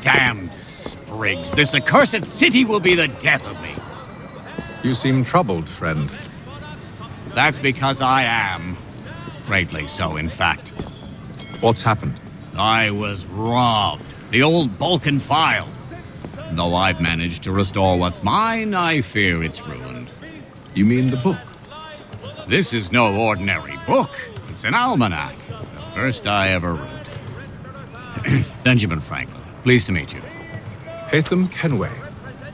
Damned sprigs. This accursed city will be the death of me. You seem troubled, friend. That's because I am. Greatly so, in fact. What's happened? I was robbed. The old Balkan file. Though I've managed to restore what's mine, I fear it's ruined. You mean the book? This is no ordinary book. It's an almanac. The first I ever wrote. Benjamin Franklin, pleased to meet you. Haytham Kenway.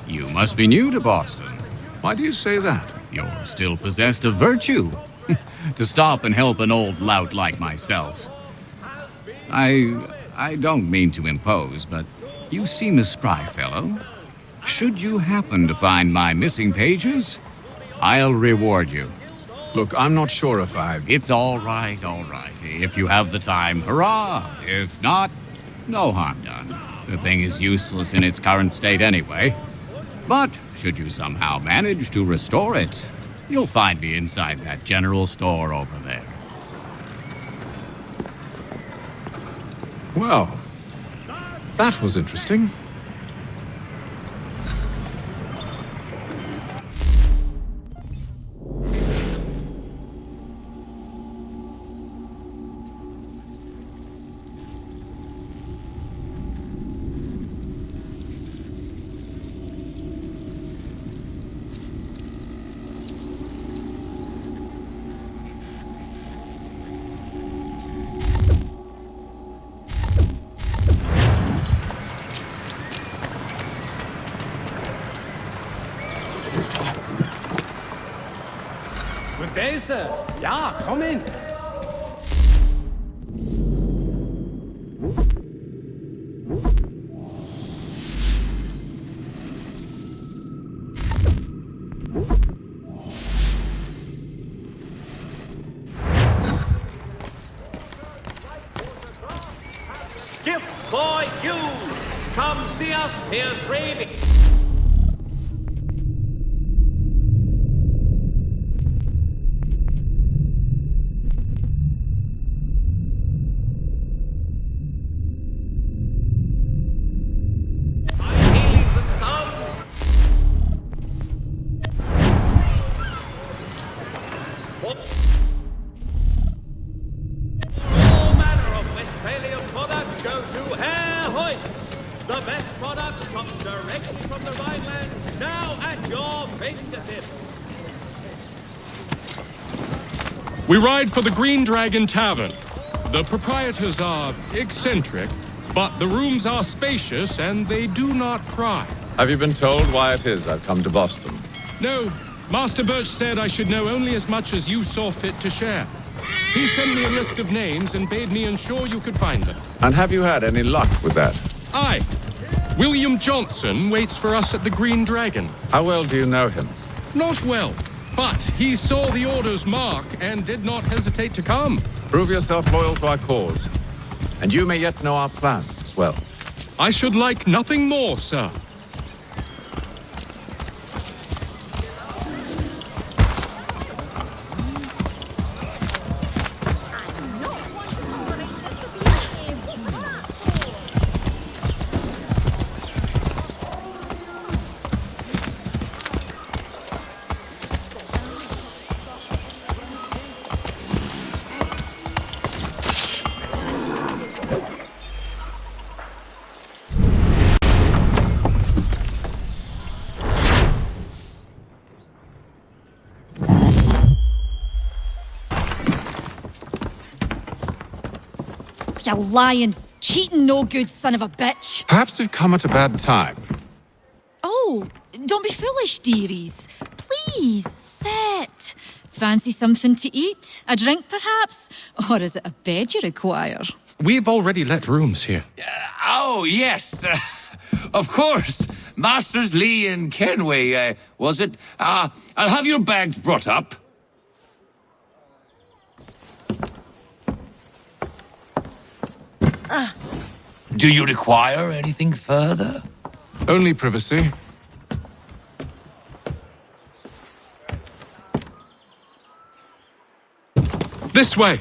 You must be new to Boston. Why do you say that? You're still possessed of virtue. To stop and help an old lout like myself. I don't mean to impose, but you seem a spry fellow. Should you happen to find my missing pages, I'll reward you. Look, I'm not sure if I... It's all right, all right. If you have the time, hurrah! If not, no harm done. The thing is useless in its current state anyway. But should you somehow manage to restore it, you'll find me inside that general store over there. Well, that was interesting. Good day, sir. Ja, komm in. Skiff boy, you! Come see us here trading. The best products come directly from the Rhineland, now at your fingertips. We ride for the Green Dragon Tavern. The proprietors are eccentric, but the rooms are spacious and they do not pry. Have you been told why it is I've come to Boston? No, Master Birch said I should know only as much as you saw fit to share. He sent me a list of names and bade me ensure you could find them. And have you had any luck with that? Aye. William Johnson waits for us at the Green Dragon. How well do you know him? Not well, but he saw the order's mark and did not hesitate to come. Prove yourself loyal to our cause, and you may yet know our plans as well. I should like nothing more, sir. You lying, cheating, no good son of a bitch. Perhaps we've come at a bad time. Oh, don't be foolish, dearies. Please, sit. Fancy something to eat? A drink, perhaps? Or is it a bed you require? We've already let rooms here. Oh, yes. Of course. Masters Lee and Kenway, was it? I'll have your bags brought up. Do you require anything further? Only privacy. This way!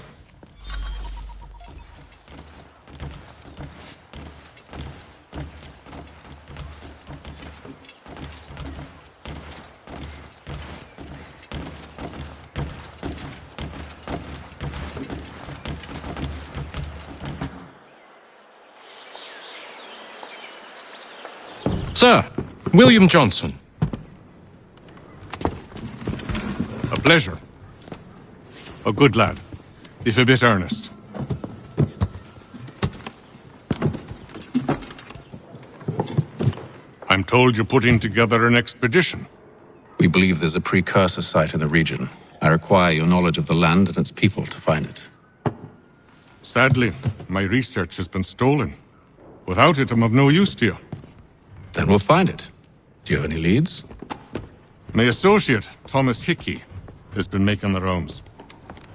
Sir, William Johnson. A pleasure. A good lad, if a bit earnest. I'm told you're putting together an expedition. We believe there's a precursor site in the region. I require your knowledge of the land and its people to find it. Sadly, my research has been stolen. Without it, I'm of no use to you. Then we'll find it. Do you have any leads? My associate, Thomas Hickey, has been making the rounds.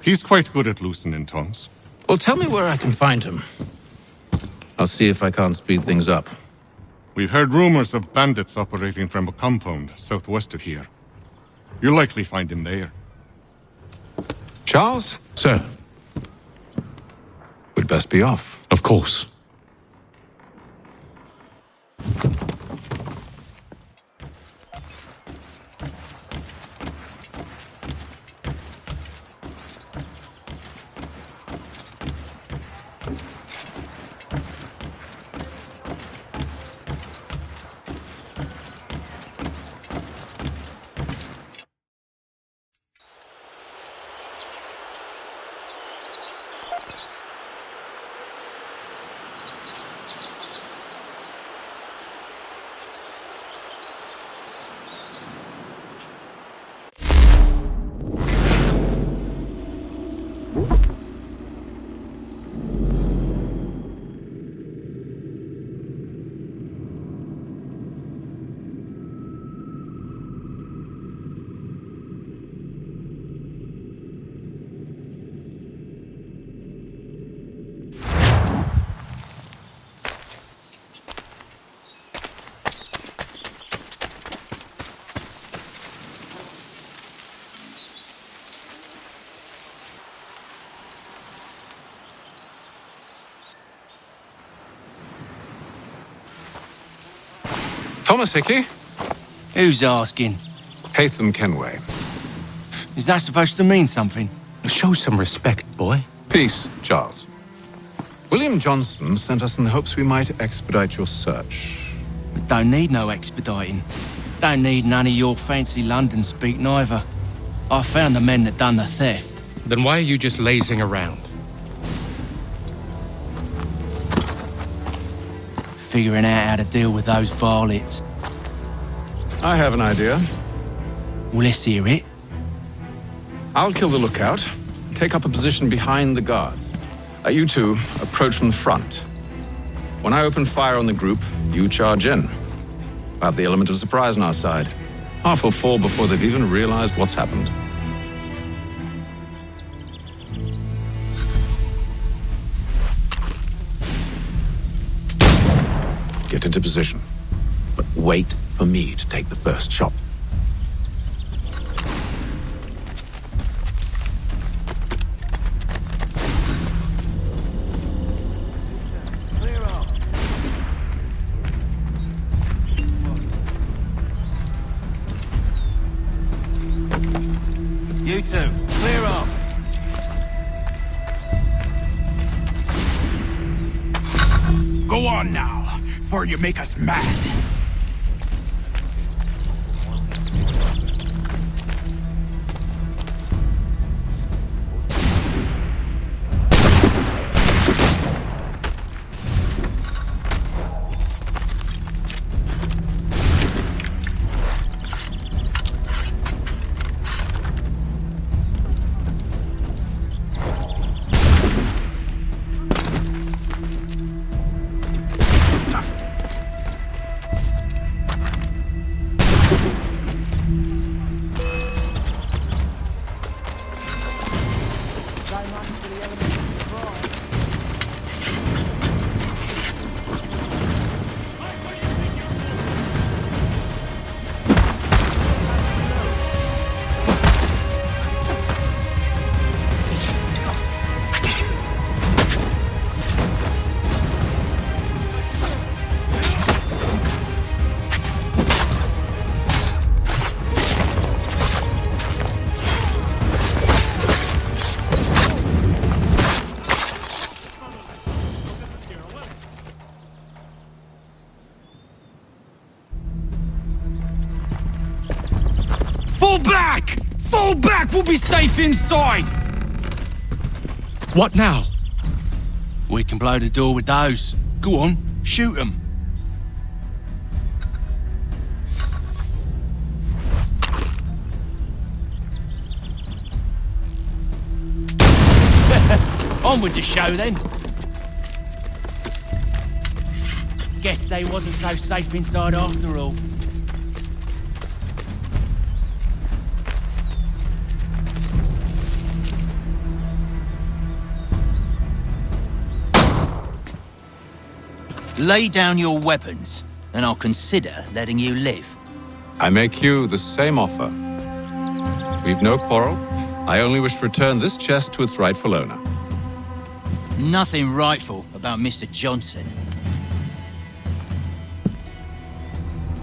He's quite good at loosening tongues. Well, tell me where I can find him. I'll see if I can't speed things up. We've heard rumors of bandits operating from a compound southwest of here. You'll likely find him there. Charles? Sir, We'd best be off. of course. Thomas Hickey? Who's asking? Haytham Kenway. Is that supposed to mean something? Show some respect, boy. Peace, Charles. William Johnson sent us in the hopes we might expedite your search. We don't need no expediting. Don't need none of your fancy London speak neither. I found the men that done the theft. Then why are you just lazing around? Figuring out how to deal with those varlets. I have an idea. Well, let's hear it. I'll kill the lookout, take up a position behind the guards. You two approach from the front. When I open fire on the group, you charge in. We'll have the element of surprise on our side. Half will fall before they've even realized what's happened. Get into position, but wait for me to take the first shot. You two, clear up. Go on now, before you make us mad. Fall back! Fall back! We'll be safe inside! What now? We can blow the door with those. Go on, shoot them. On with the show then. Guess they wasn't so safe inside after all. Lay down your weapons, and I'll consider letting you live. I make you the same offer. We've no quarrel. I only wish to return this chest to its rightful owner. Nothing rightful about Mr. Johnson.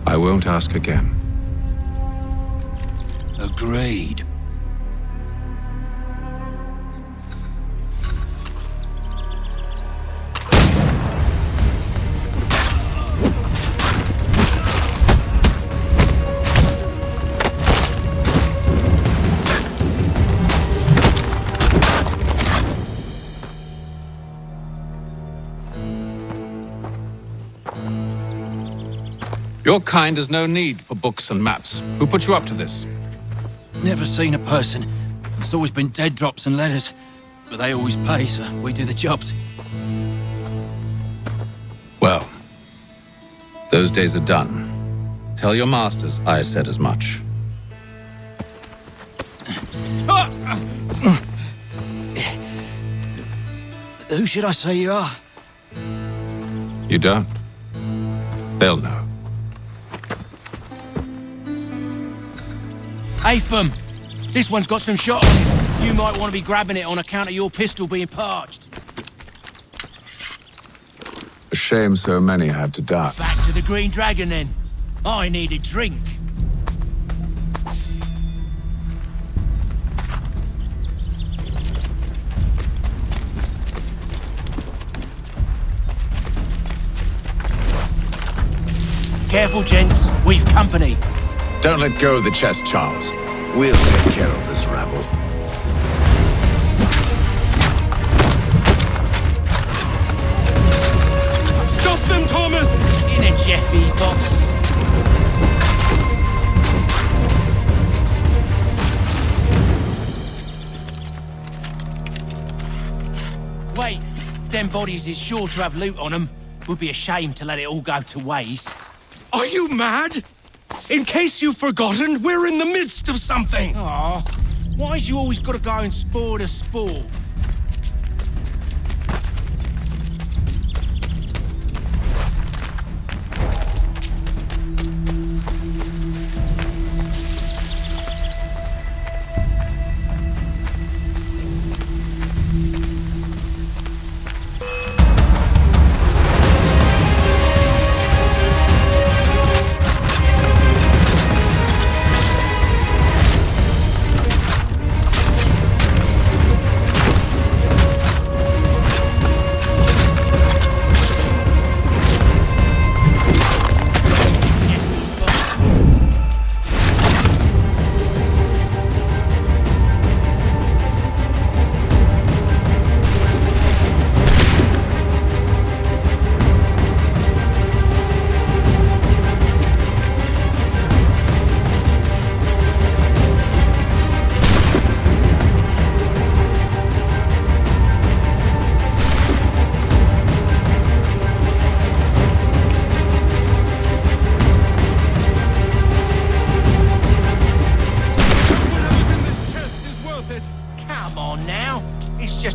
I won't ask again. Agreed. Your kind has no need for books and maps. Who put you up to this? Never seen a person. It's always been dead drops and letters. But they always pay, so we do the jobs. Well, those days are done. Tell your masters I said as much. Who should I say you are? You don't? They'll know. Atham, this one's got some shot on it. You might want to be grabbing it on account of your pistol being parched. A shame so many had to die. Back to the Green Dragon then. I need a drink. Careful, gents. We've company. Don't let go of the chest, Charles. We'll take care of this rabble. Stop them, Thomas! In a Jeffy box. Wait, them bodies is sure to have loot on them. Would be a shame to let it all go to waste. Are you mad? In case you've forgotten, we're in the midst of something! Aw, why's you always gotta go and spoil the sport?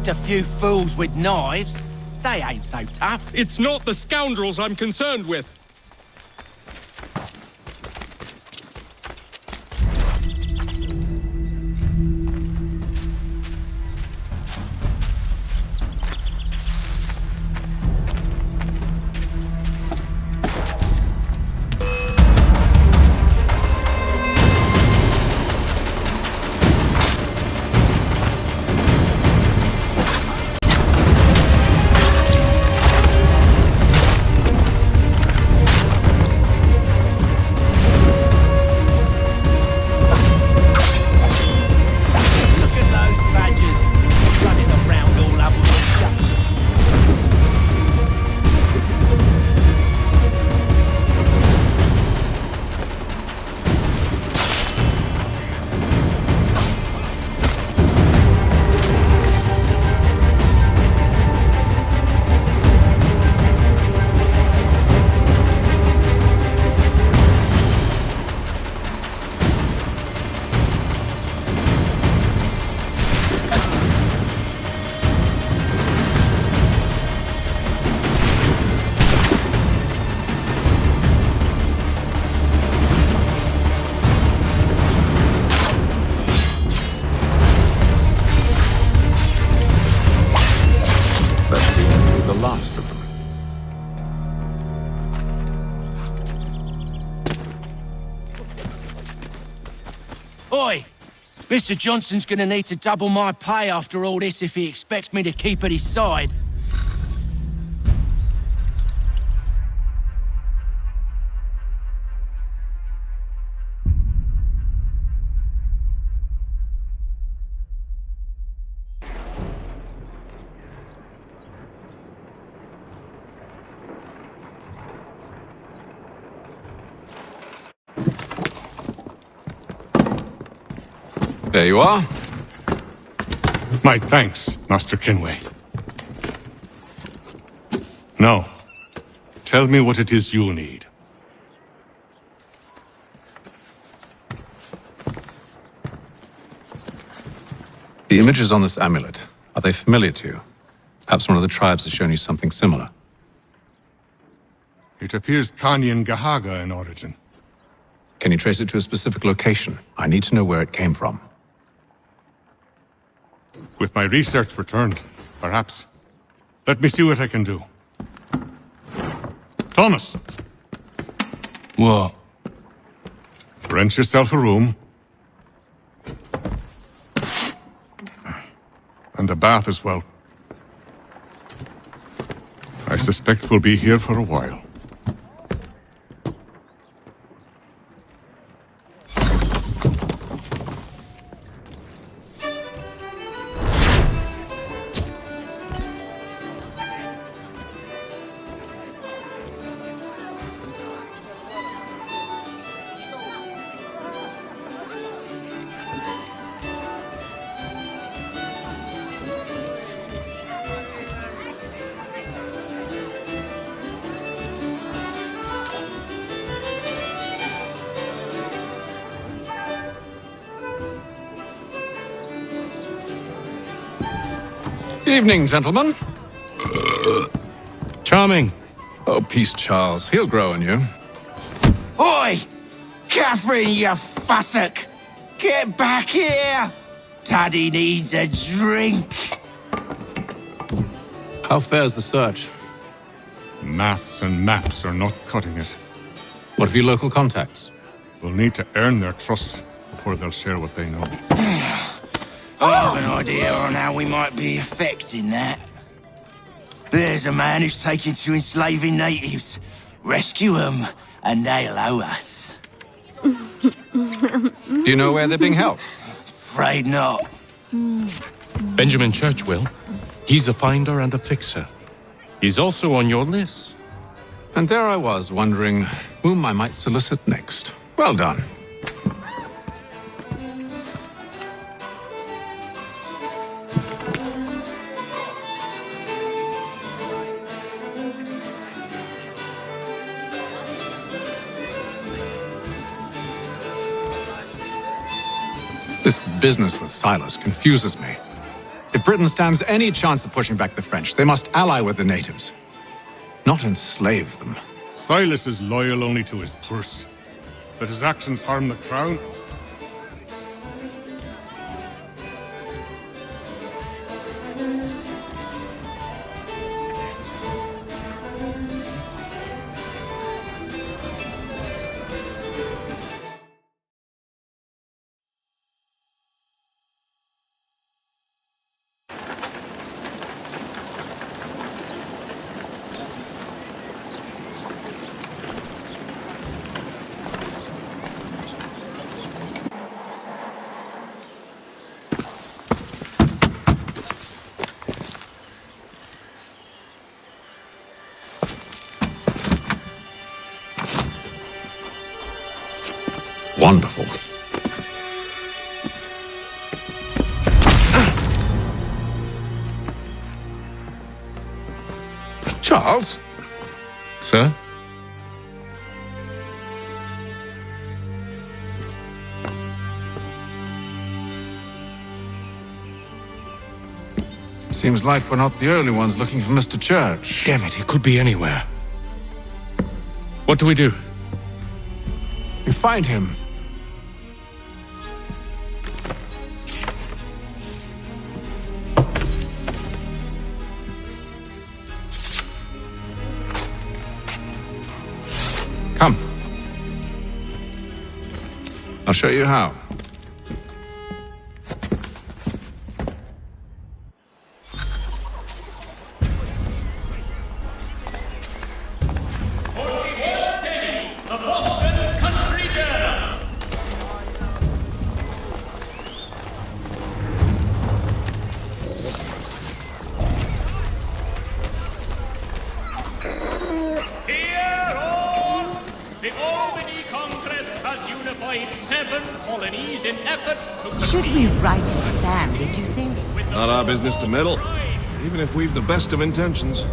A few fools with knives. They ain't so tough. It's not the scoundrels I'm concerned with. Oi! Mr. Johnson's gonna need to double my pay after all this if he expects me to keep at his side. There you are. My thanks, Master Kenway. Now, tell me what it is you need. The images on this amulet, are they familiar to you? Perhaps one of the tribes has shown you something similar. It appears Kanyan Gahaga in origin. Can you trace it to a specific location? I need to know where it came from. With my research returned, perhaps. Let me see what I can do. Thomas! What? Rent yourself a room. And a bath as well. I suspect we'll be here for a while. Evening, gentlemen. Charming. Oh, peace, Charles. He'll grow on you. Oi! Catherine, you fussock! Get back here! Daddy needs a drink! How fares the search? Maths and maps are not cutting it. What of your local contacts? We'll need to earn their trust before they'll share what they know. I have an idea on how we might be affecting that. There's a man who's taken to enslaving natives. Rescue them, and they'll owe us. Do you know where they're being held? Afraid not. Benjamin Church will. He's a finder and a fixer. He's also on your list. And there I was, wondering whom I might solicit next. Well done. This business with Silas confuses me. If Britain stands any chance of pushing back the French, they must ally with the natives, not enslave them. Silas is loyal only to his purse. That his actions harm the crown? Wonderful. Charles? Sir? Seems like we're not the only ones looking for Mr. Church. Damn it, he could be anywhere. What do we do? We find him. Come. I'll show you how. The Albany Congress has unified 7 colonies in efforts to Should we write his family, do you think? Not our business to meddle, even if we've the best of intentions.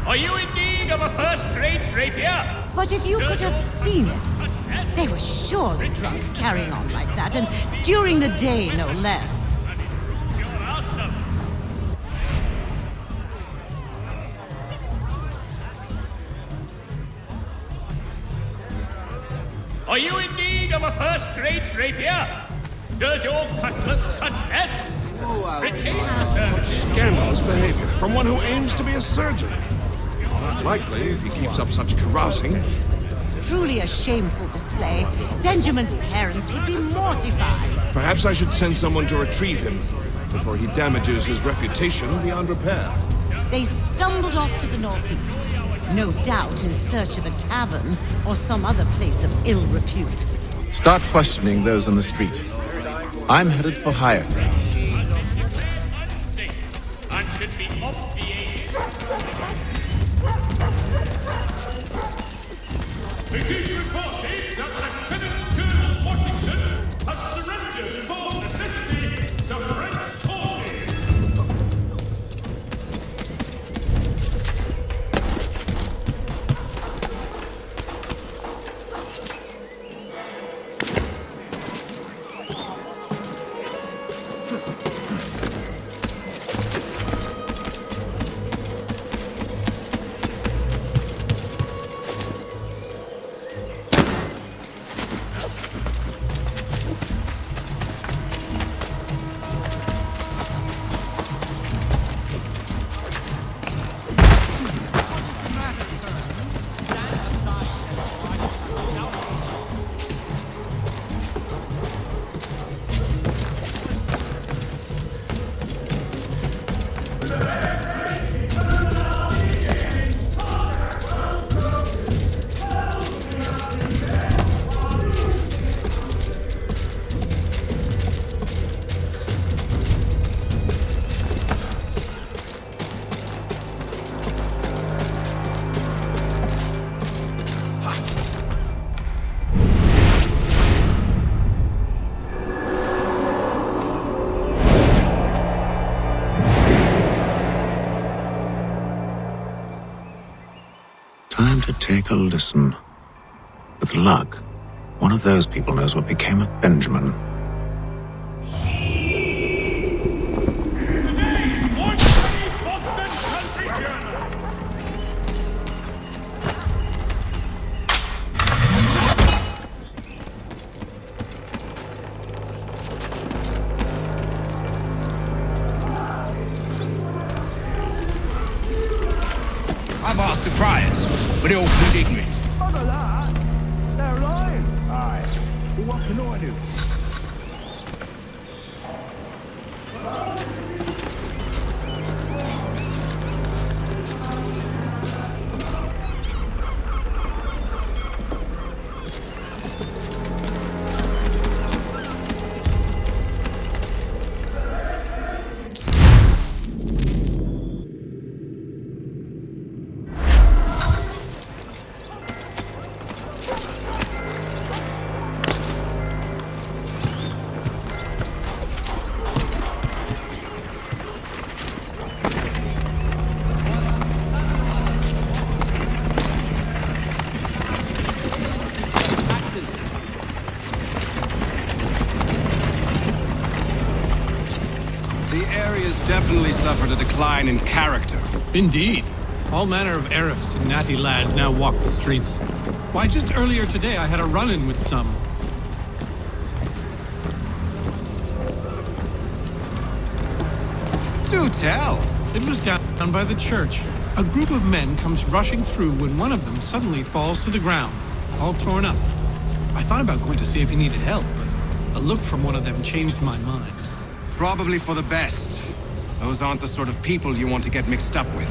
Are you in need of a first-rate rapier? But if you could have seen it, they were surely drunk, carrying on like that, and during the day, no less. Are you in need of a first-rate rapier? Does your cutlass cut less? Retain the service. Scandalous behavior from one who aims to be a surgeon. Not likely if he keeps up such carousing. Truly a shameful display. Benjamin's parents would be mortified. Perhaps I should send someone to retrieve him before he damages his reputation beyond repair. They stumbled off to the northeast, no doubt in search of a tavern or some other place of ill repute. Start questioning those on the street. I'm headed for higher ground. And should be obviated. It is reported that Lieutenant Colonel Washington has surrendered for necessity to French forces. Time to take a listen. With luck, one of those people knows what became of Benjamin. I've asked the criers, but they all plead ignorant. Other that, they're lying. Aye. Well, what can I do? Definitely suffered a decline in character. Indeed. All manner of Arifs and natty lads now walk the streets. Why, just earlier today I had a run-in with some. Do tell. It was down by the church. A group of men comes rushing through when one of them suddenly falls to the ground, all torn up. I thought about going to see if he needed help, but a look from one of them changed my mind. Probably for the best. Those aren't the sort of people you want to get mixed up with.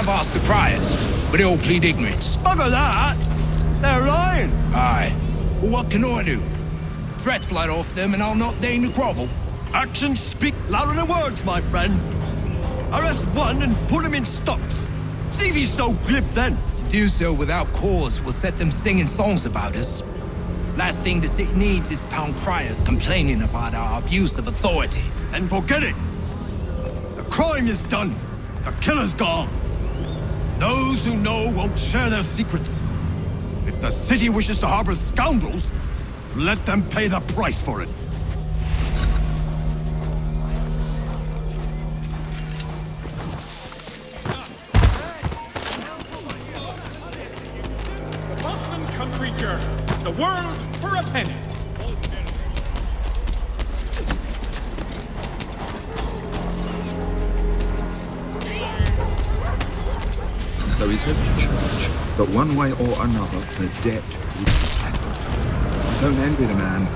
I've asked the criers, but they all plead ignorance. Bugger that! They're lying! Aye. Well, what can I do? Threats light off them and I'll not deign to grovel. Actions speak louder than words, my friend. Arrest one and put him in stocks. See if he's so glib then. To do so without cause will set them singing songs about us. Last thing the city needs is town criers complaining about our abuse of authority. And forget it. The crime is done. The killer's gone. Those who know won't share their secrets. If the city wishes to harbor scoundrels, let them pay the price for it. The Boston Country Journal. The world for a penny. Though he says to church that one way or another the debt will be settled. I don't envy the man.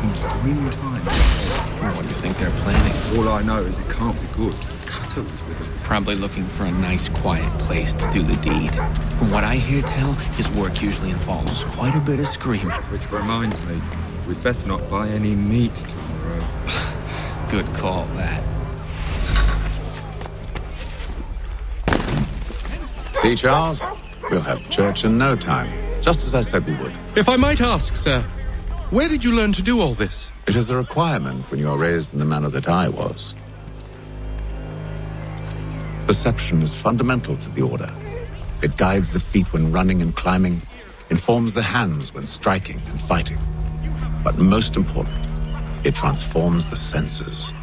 He's grim times ahead. What do you think they're planning? All I know is it can't be good. Cutter was with him. Probably looking for a nice, quiet place to do the deed. From what I hear tell, his work usually involves quite a bit of screaming. Which reminds me, we'd best not buy any meat tomorrow. Good call, that. See, Charles? We'll have church in no time, just as I said we would. If I might ask, sir, where did you learn to do all this? It is a requirement when you are raised in the manner that I was. Perception is fundamental to the order. It guides the feet when running and climbing, informs the hands when striking and fighting. But most important, it transforms the senses,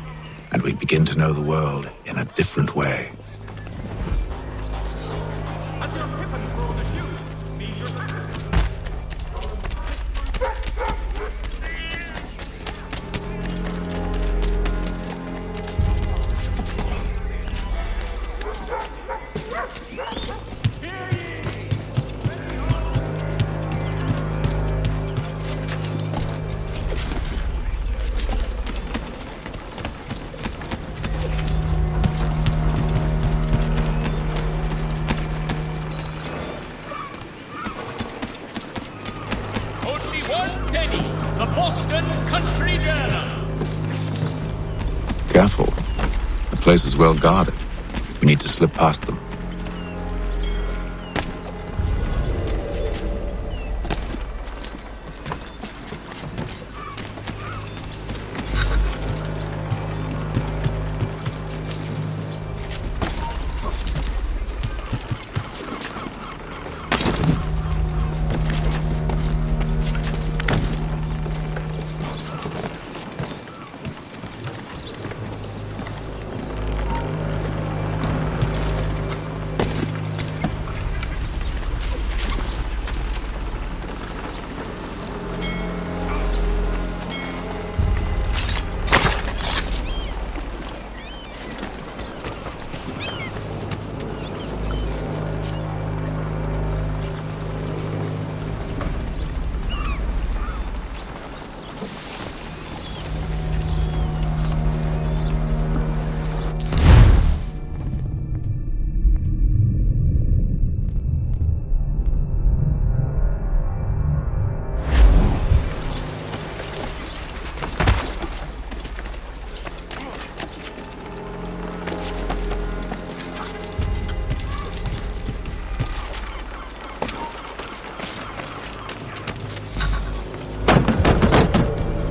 and we begin to know the world in a different way. Only 1 penny. The Boston Country Journal. Careful. The place is well guarded. We need to slip past them.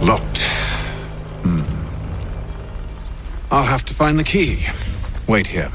Locked. I'll have to find the key. Wait here.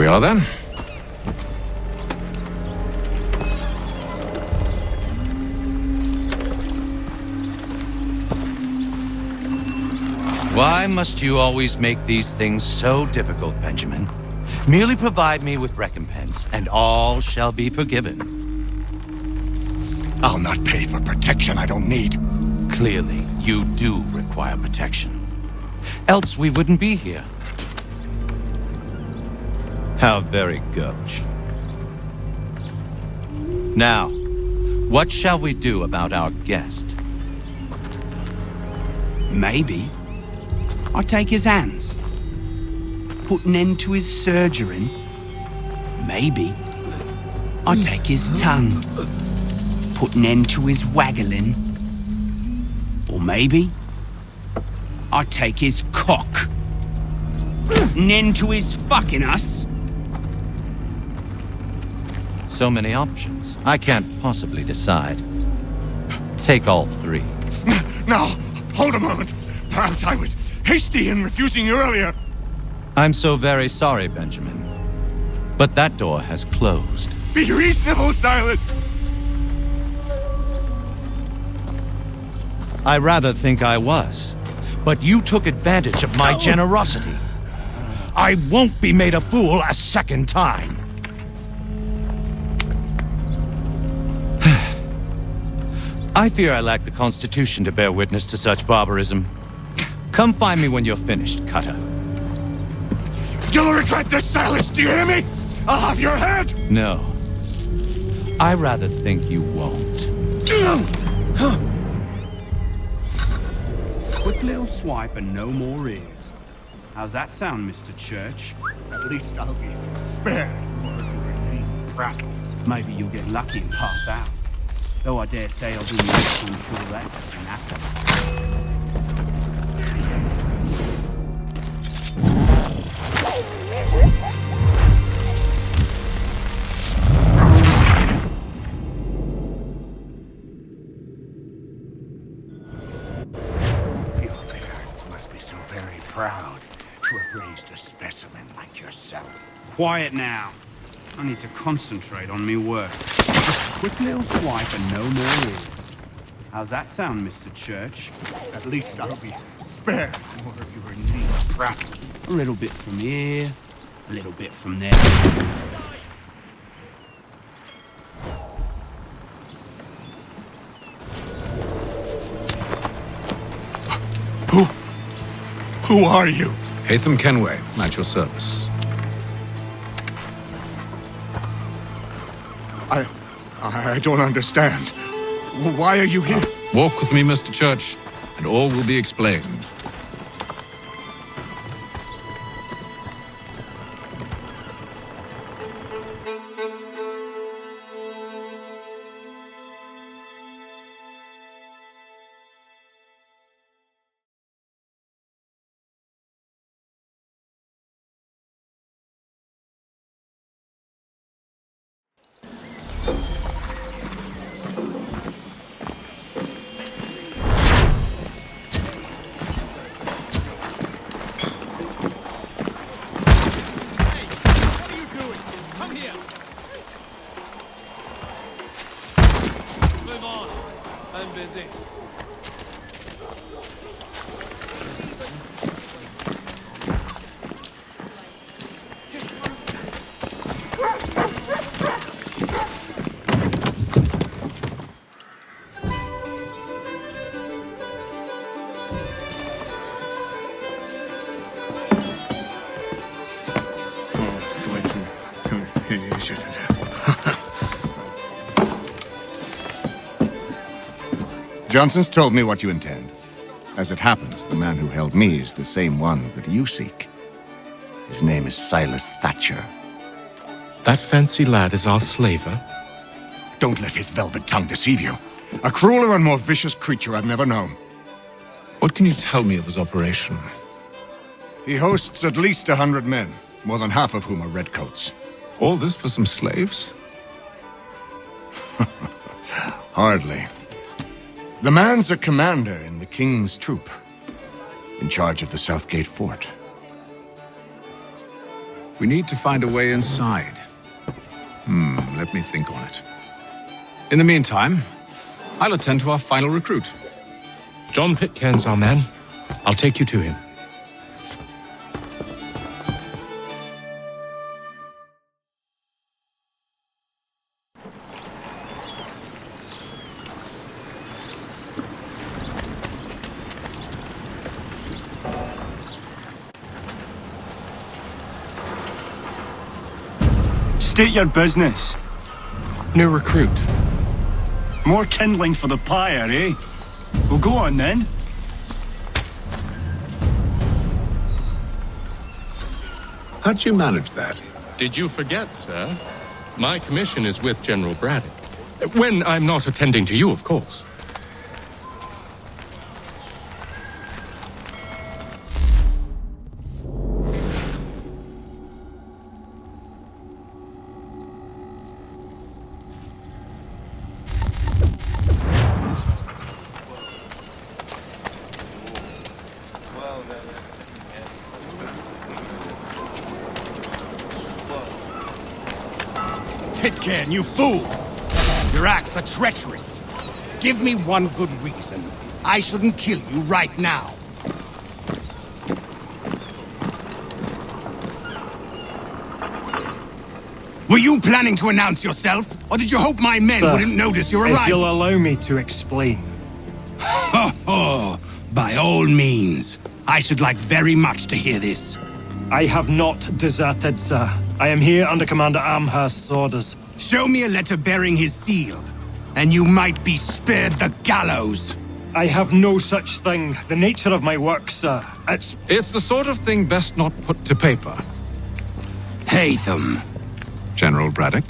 are then. Why must you always make these things so difficult, Benjamin? Merely provide me with recompense, and all shall be forgiven. I'll not pay for protection I don't need. Clearly, you do require protection. Else we wouldn't be here. How very gauche. Now, what shall we do about our guest? Maybe I'll take his hands. Put an end to his surgering. Maybe I'll take his tongue. Put an end to his waggling. Or maybe I'll take his cock. Put an end to his fucking us. So many options. I can't possibly decide. Take all three. Now, hold a moment. Perhaps I was hasty in refusing you earlier. I'm so very sorry, Benjamin. But that door has closed. Be reasonable, Silas! I rather think I was. But you took advantage of my generosity. I won't be made a fool a second time. I fear I lack the constitution to bear witness to such barbarism. Come find me when you're finished, Cutter. You'll regret this, Silas, do you hear me? I'll have your head! No. I rather think you won't. Quick little swipe and no more ears. How's that sound, Mr. Church? At least I'll be spared. Maybe you'll get lucky and pass out. Though I dare say I'll do my best to ensure that doesn't happen. Your parents must be so very proud to have raised a specimen like yourself. Quiet now. I need to concentrate on me work. Just a quick little swipe and no more ears. How's that sound, Mr. Church? At least I'll be spared more of your knees crackle. A little bit from here, a little bit from there. Who are you? Hatham Kenway, at your service. I don't understand. Why are you here? Walk with me, Mr. Church, and all will be explained. Johnson's told me what you intend. As it happens, the man who held me is the same one that you seek. His name is Silas Thatcher. That fancy lad is our slaver? Don't let his velvet tongue deceive you. A crueler and more vicious creature I've never known. What can you tell me of his operation? He hosts at least 100 men, more than half of whom are redcoats. All this for some slaves? Hardly. The man's a commander in the King's troop, in charge of the Southgate Fort. We need to find a way inside. Let me think on it. In the meantime, I'll attend to our final recruit. John Pitcairn's our man. I'll take you to him. State your business. New recruit. More kindling for the pyre, eh? Well, go on then. How'd you manage that? Did you forget, sir? My commission is with General Braddock. When I'm not attending to you, of course. Pitcairn, you fool! Your acts are treacherous. Give me one good reason I shouldn't kill you right now. Were you planning to announce yourself, or did you hope my men Sir, wouldn't notice your arrival? if you'll allow me to explain. Ho ho! By all means. I should like very much to hear this. I have not deserted, sir. I am here under Commander Amherst's orders. Show me a letter bearing his seal, and you might be spared the gallows. I have no such thing. The nature of my work, sir. It's the sort of thing best not put to paper. Haytham. General Braddock?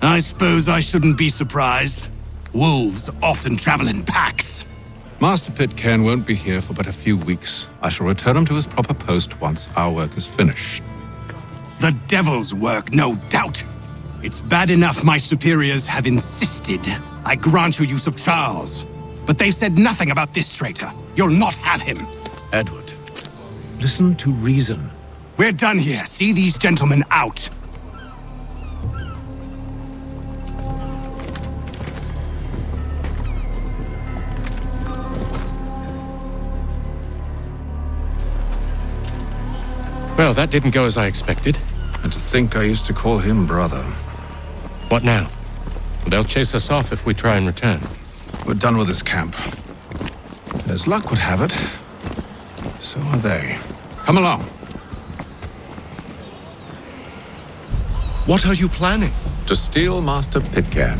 I suppose I shouldn't be surprised. Wolves often travel in packs. Master Pitcairn won't be here for but a few weeks. I shall return him to his proper post once our work is finished. The devil's work, no doubt. It's bad enough my superiors have insisted I grant you use of Charles. But they said nothing about this traitor. You'll not have him. Edward, listen to reason. We're done here. See these gentlemen out. Well, that didn't go as I expected. And to think I used to call him brother. What now? They'll chase us off if we try and return. We're done with this camp. As luck would have it, so are they. Come along. What are you planning? To steal Master Pitcairn.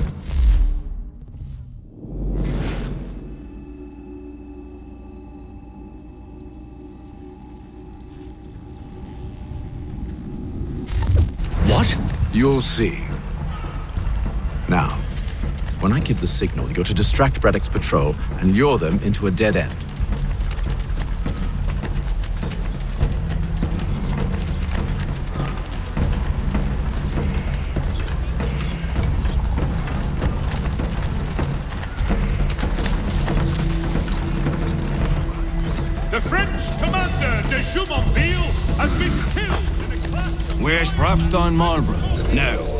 What? You'll see. Now, when I give the signal, you're to distract Braddock's patrol and lure them into a dead end. The French commander de Jumonville has been killed in a clash. Where's Rapstein Marlborough? No.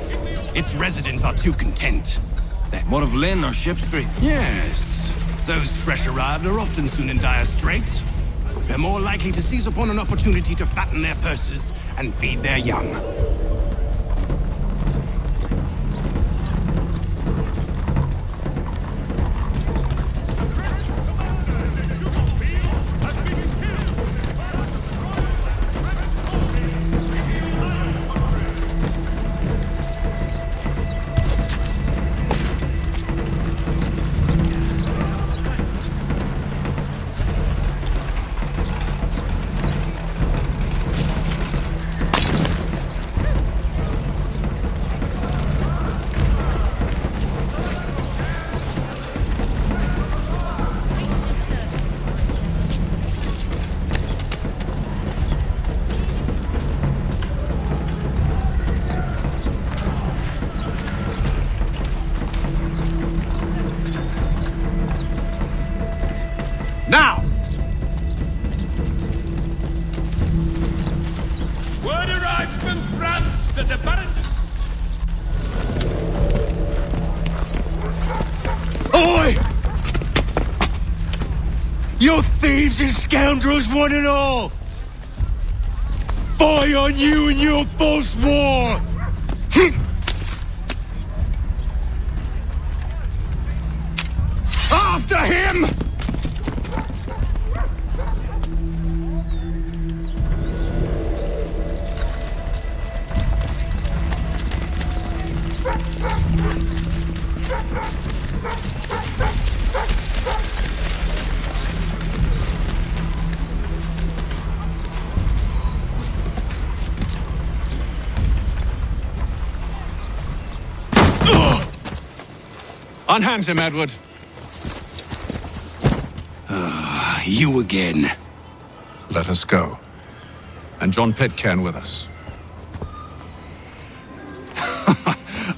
Its residents are too content. What of Lynn or Ship Street? Yes. Those fresh arrived are often soon in dire straits. They're more likely to seize upon an opportunity to fatten their purses and feed their young. Listen, scoundrels, one and all! Fie on you and your false war! After him! Unhand him, Edward. You again. Let us go. And John Pitcairn with us.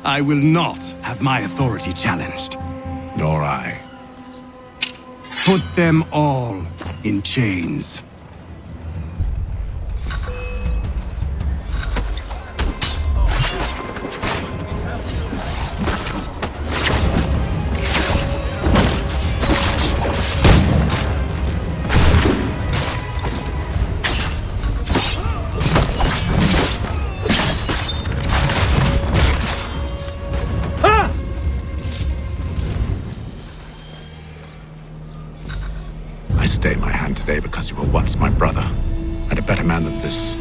I will not have my authority challenged. Nor I. Put them all in chains. Stay my hand today because you were once my brother, and a better man than this.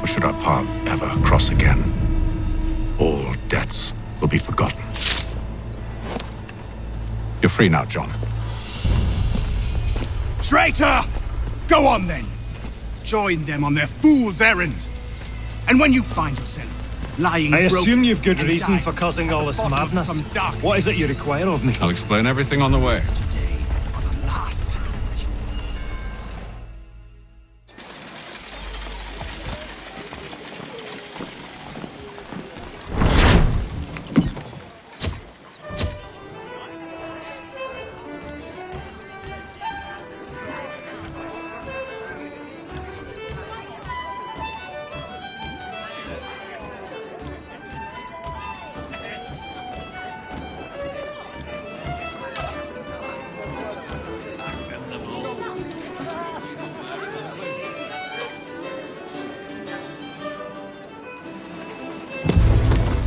Or should our paths ever cross again, all debts will be forgotten. You're free now, John. Traitor! Go on then. Join them on their fool's errand. And when you find yourself lying I broken assume you've good and reason dying for causing all this at the bottom of madness. some dark What is it you require of me? I'll explain everything on the way.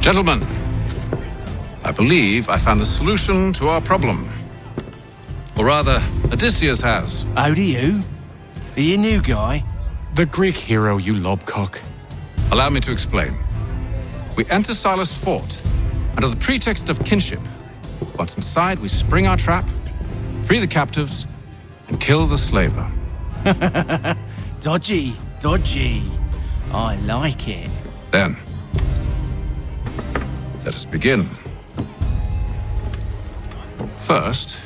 Gentlemen, I believe I found the solution to our problem. Or rather, Odysseus has. How do you? Are you a new guy? The Greek hero, you lobcock. Allow me to explain. We enter Silas' fort, under the pretext of kinship. Once inside, we spring our trap, free the captives, and kill the slaver. Dodgy, dodgy. I like it. Then, let us begin. First,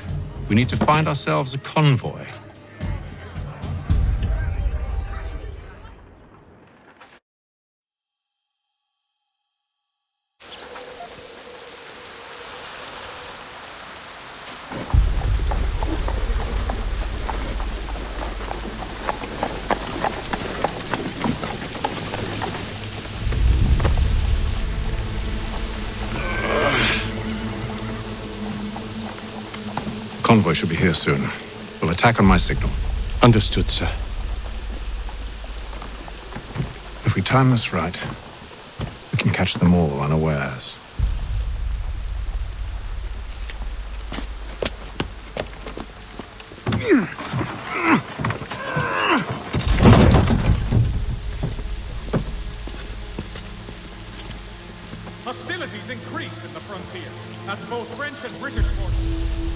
we need to find ourselves a convoy. Convoy should be here soon. We'll attack on my signal. Understood, sir. If we time this right, we can catch them all unawares. Hostilities increase in the frontier, as both French and British forces.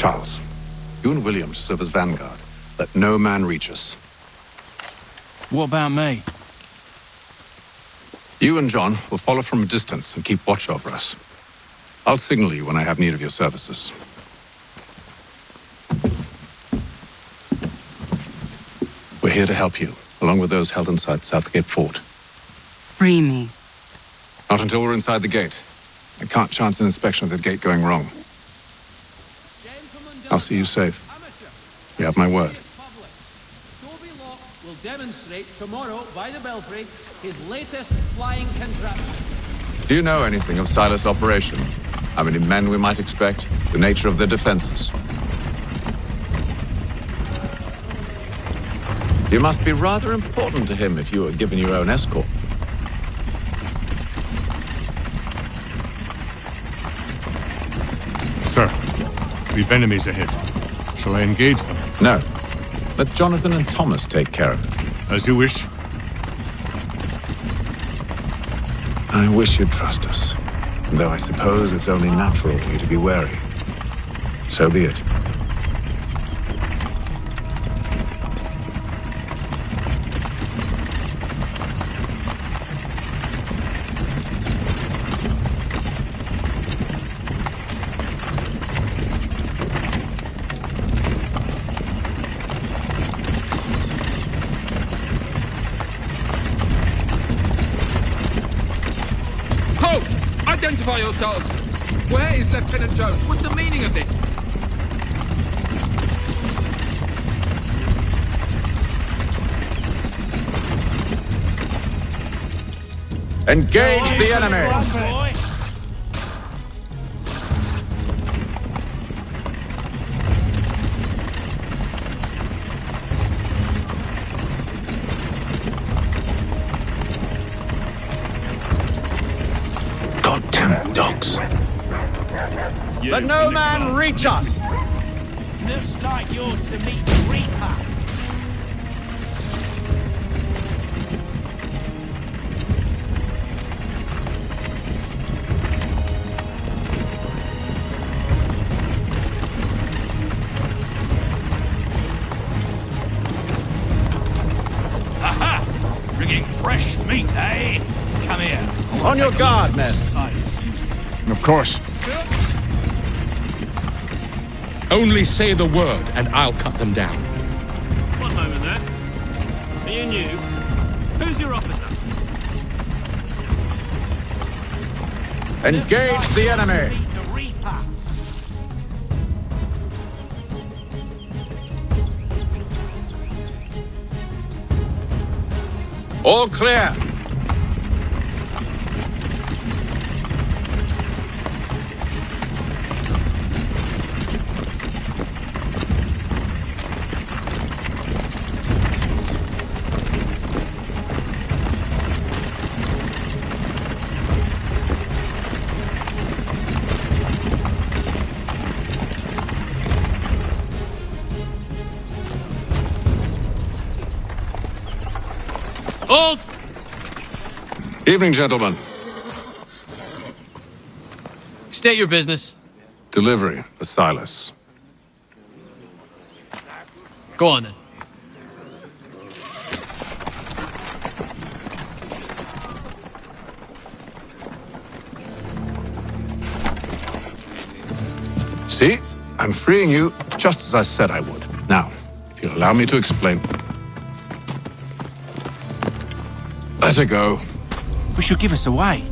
Charles, you and William serve as vanguard. Let no man reach us. What about me? You and John will follow from a distance and keep watch over us. I'll signal you when I have need of your services. We're here to help you, along with those held inside Southgate Fort. Free me. Not until we're inside the gate. I can't chance an inspection of the gate going wrong. I'll see you safe. You have my word. Will demonstrate tomorrow by the Belfry his latest flying contraption. Do you know anything of Silas' operation? How many men we might expect? The nature of their defenses? You must be rather important to him if you were given your own escort. Sir, we've enemies ahead. Shall I engage them? No. Let Jonathan and Thomas take care of it. As you wish. I wish you'd trust us. Though I suppose it's only natural for you to be wary. So be it. Identify yourselves! Where is Lieutenant Jones? What's the meaning of this? Engage the enemy! Goddamn dogs. Let no man reach us! Looks like you're to meet the Reaper. Aha! Bringing fresh meat, eh? Come here. On your guard, men. Of course. Only say the word, and I'll cut them down. One moment there. Me and you. Who's your officer? Engage the enemy! The Reaper. All clear! Hold! Evening, gentlemen. State your business. Delivery for Silas. Go on then. See? I'm freeing you just as I said I would. Now, if you'll allow me to explain. Let her go. But she'll give us away.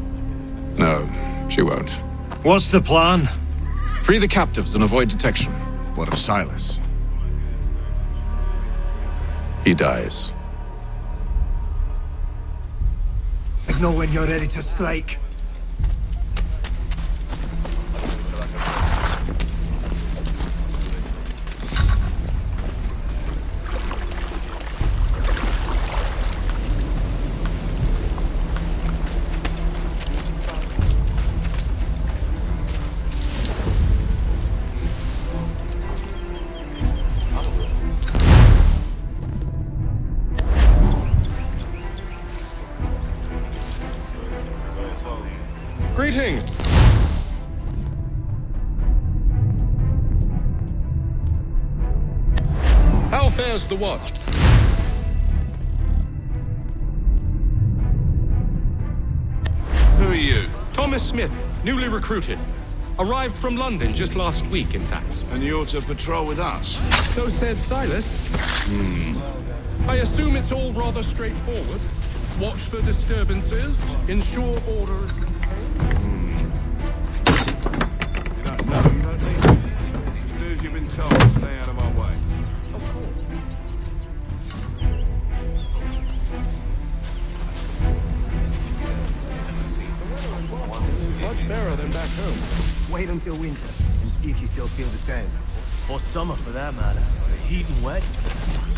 No, she won't. What's the plan? Free the captives and avoid detection. What of Silas? He dies. I know when you're ready to strike. Greetings! fares the watch? Who are you? Thomas Smith, newly recruited. Arrived from London just last week, in fact. And you're to patrol with us? So said Silas. I assume it's all rather straightforward. Watch for disturbances, ensure order is contained. You don't know, you don't need to. Do as you've been told. Stay out of our way. Of course. Much better than back home. Wait until winter and see if you still feel the same. Or summer, for that matter. The heat and wet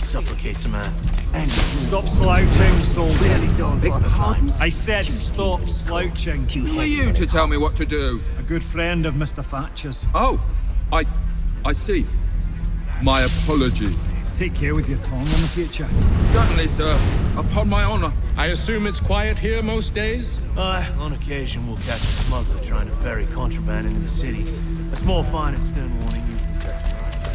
suffocates a man. And Stop slouching, soldier. Clearly don't Beg pardon? I said stop slouching. Who are you to tell me what to do? A good friend of Mr. Thatcher's. Oh, I see. My apologies. Take care with your tongue in the future. Certainly, sir. Upon my honor. I assume it's quiet here most days? Aye, on occasion we'll catch a smuggler trying to ferry contraband into the city. A small fine and stern warning usually sets the right.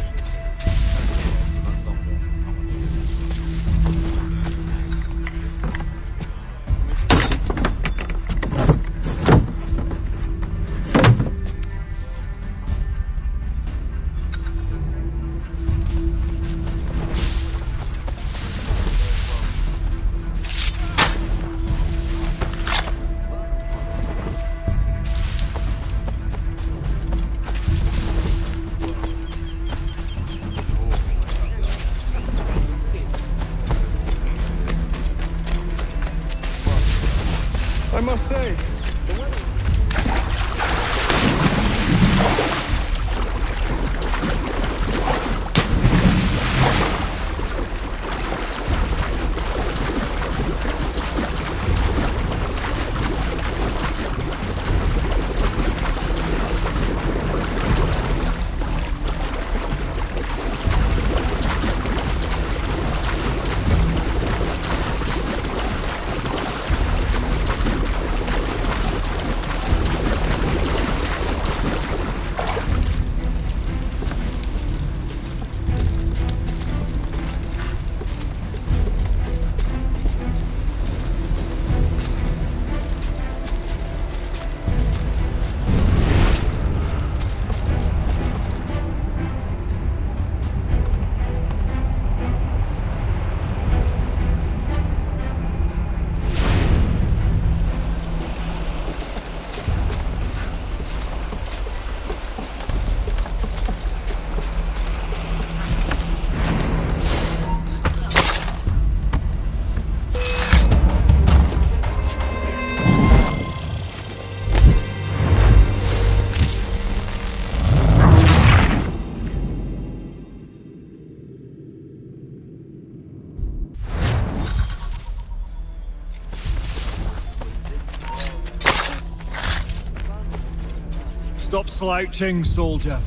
I must say, the weather... Stop slouching, soldier.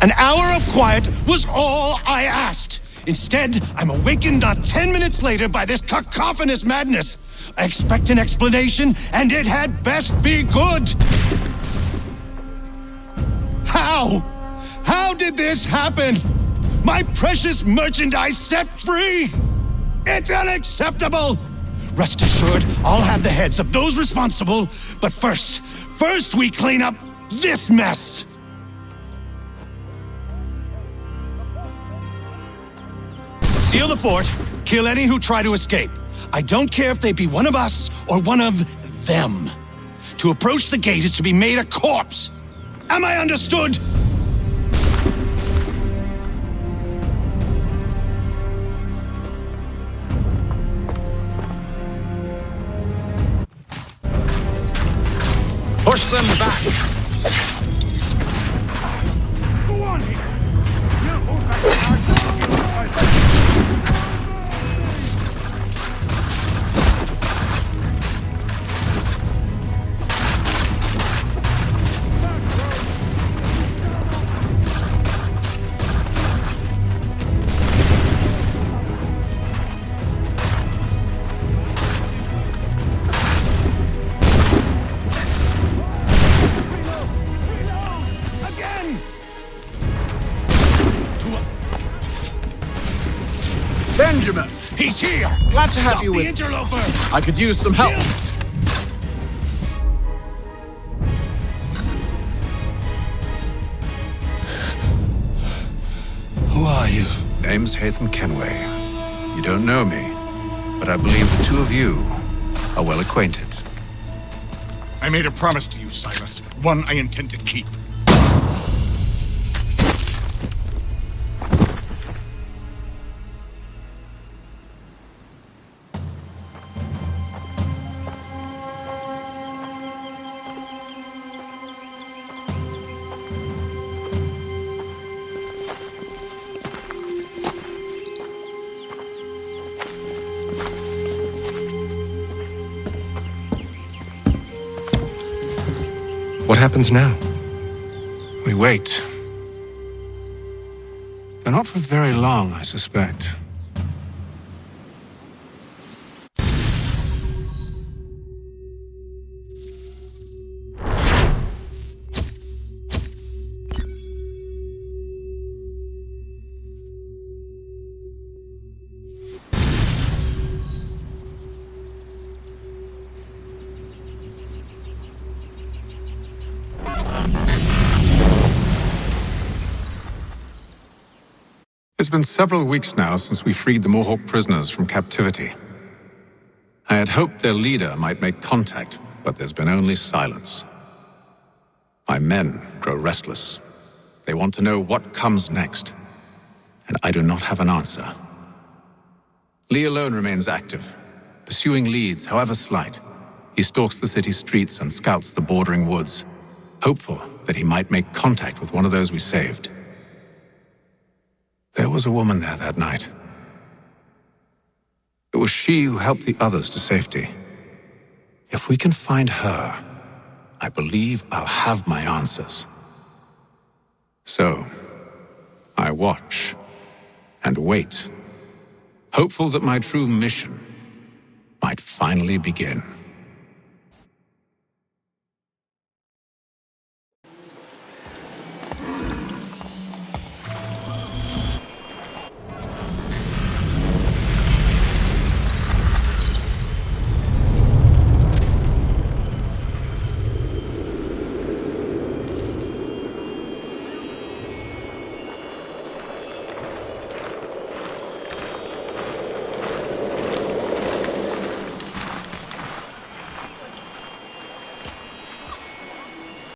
An hour of quiet was all I asked. Instead, I'm awakened not 10 minutes later by this cacophonous madness. I expect an explanation, and it had best be good. How? How did this happen? My precious merchandise set free? It's unacceptable! Rest assured, I'll have the heads of those responsible, but first we clean up this mess! Seal the fort, kill any who try to escape. I don't care if they be one of us or one of them. To approach the gate is to be made a corpse. Am I understood? Push them back! Go on here! We'll hold back the guards. Benjamin! He's here! Glad to have Stop you the with interloper! us. I could use some help. Who are you? Name's Hatham Kenway. You don't know me, but I believe the two of you are well acquainted. I made a promise to you, Silas. One I intend to keep. What happens now? We wait. But not for very long, I suspect. It's been several weeks now since we freed the Mohawk prisoners from captivity. I had hoped their leader might make contact, but there's been only silence. My men grow restless. They want to know what comes next, and I do not have an answer. Lee alone remains active, pursuing leads, however slight. He stalks the city streets and scouts the bordering woods, hopeful that he might make contact with one of those we saved. There was a woman there that night. It was she who helped the others to safety. If we can find her, I believe I'll have my answers. So, I watch and wait, hopeful that my true mission might finally begin.